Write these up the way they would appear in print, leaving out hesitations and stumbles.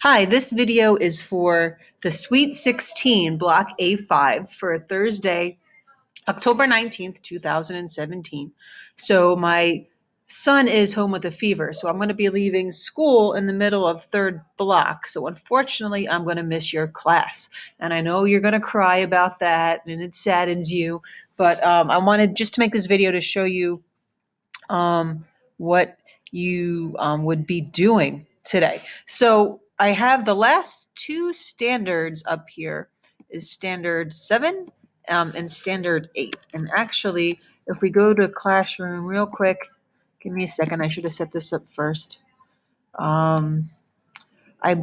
Hi, this video is for the Sweet 16 Block A5 for Thursday, October 19th, 2017. So my son is home with a fever, so I'm going to be leaving school in the middle of third block. So unfortunately, I'm going to miss your class. And I know you're going to cry about that and it saddens you, but I wanted just to make this video to show you what you would be doing today. So I have the last two standards up here is standard 7 and standard 8. And actually, if we go to classroom real quick, give me a second. I should have set this up first. I'm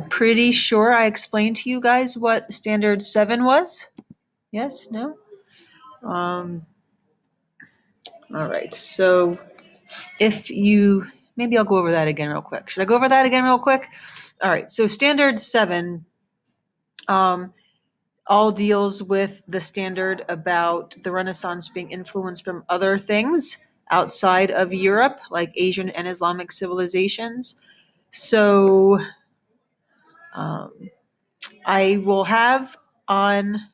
pretty sure I explained to you guys what standard 7 was. Yes? No? All right. So if you, maybe I'll go over that again real quick. Should I go over that again real quick? All right. So standard 7 all deals with the standard about the Renaissance being influenced from other things outside of Europe, like Asian and Islamic civilizations. So I will have on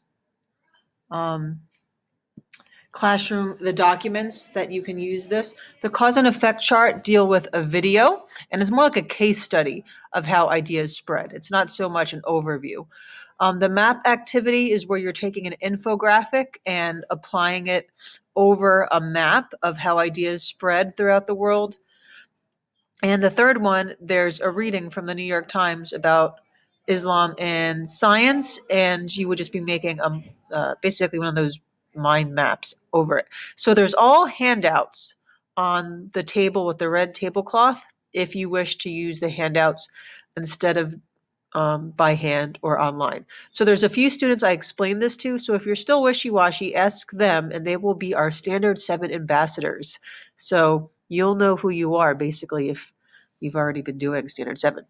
classroom the documents that you can use this. The cause and effect chart deal with a video, and it's more like a case study of how ideas spread. It's not so much an overview. The map activity is where you're taking an infographic and applying it over a map of how ideas spread throughout the world. And the third one, there's a reading from the New York Times about Islam and science, and you would just be making basically one of those mind maps over it. So there's all handouts on the table with the red tablecloth if you wish to use the handouts instead of by hand or online. So there's a few students I explained this to. So if you're still wishy-washy, ask them, and they will be our standard 7 ambassadors. So you'll know who you are basically if you've already been doing standard 7.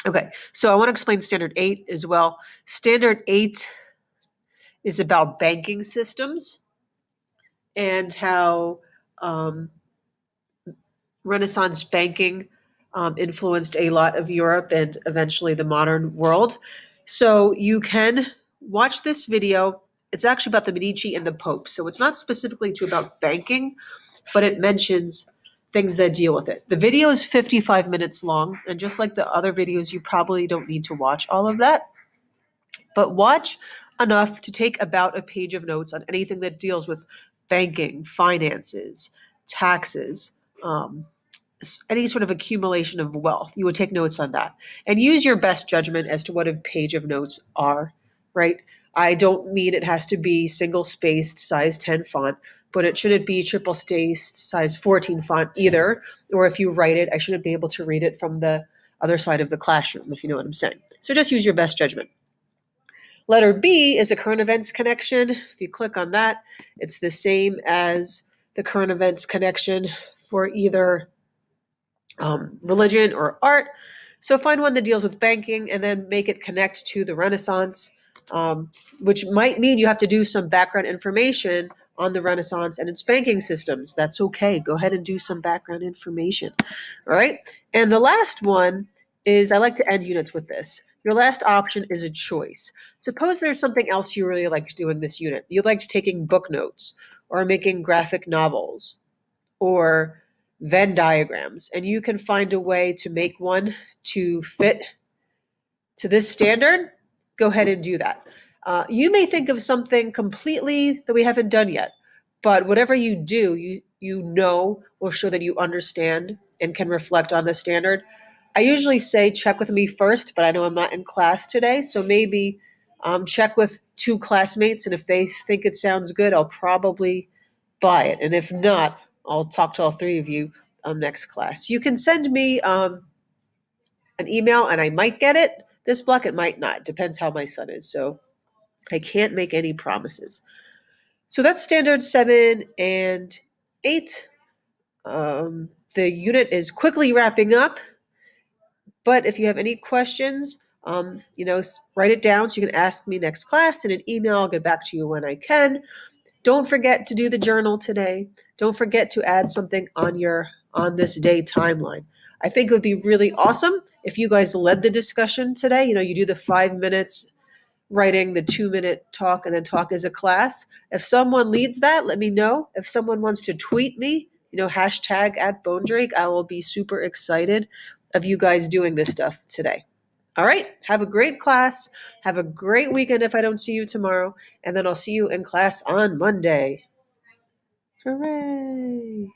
Okay, so I want to explain standard 8 as well. Standard 8 is about banking systems and how Renaissance banking influenced a lot of Europe and eventually the modern world. So you can watch this video. It's actually about the Medici and the Pope. So it's not specifically about banking, but it mentions things that deal with it. The video is 55 minutes long, and just like the other videos, you probably don't need to watch all of that. But watch enough to take about a page of notes on anything that deals with banking, finances, taxes, any sort of accumulation of wealth. You would take notes on that and use your best judgment as to what a page of notes are, right? I don't mean it has to be single spaced size 10 font, but it shouldn't be triple spaced size 14 font either. Or if you write it, I shouldn't be able to read it from the other side of the classroom, if you know what I'm saying. So just use your best judgment. Letter B is a current events connection. If you click on that, it's the same as the current events connection for either religion or art. So find one that deals with banking and then make it connect to the Renaissance, which might mean you have to do some background information on the Renaissance and its banking systems. That's okay. Go ahead and do some background information. All right. And the last one is, I like to end units with this. Your last option is a choice. Suppose there's something else you really like doing this unit. You liked taking book notes or making graphic novels or Venn diagrams, and you can find a way to make one to fit to this standard. Go ahead and do that. You may think of something completely that we haven't done yet, but whatever you do, you know will show that you understand and can reflect on the standard. I usually say check with me first, but I know I'm not in class today, so maybe check with 2 classmates, and if they think it sounds good, I'll probably buy it. And if not, I'll talk to all 3 of you next class. You can send me an email, and I might get it this block. It might not. Depends how my son is. So I can't make any promises. So that's standard 7 and 8. The unit is quickly wrapping up. But if you have any questions, write it down so you can ask me next class in an email. I'll get back to you when I can. Don't forget to do the journal today. Don't forget to add something on this day timeline. I think it would be really awesome if you guys led the discussion today. You do the 5 minutes writing, the 2 minute talk, and then talk as a class. If someone leads that, let me know. If someone wants to tweet me, hashtag @BoneDrake, I will be super excited of you guys doing this stuff today. All right. Have a great class. Have a great weekend if I don't see you tomorrow. And then I'll see you in class on Monday. Hooray.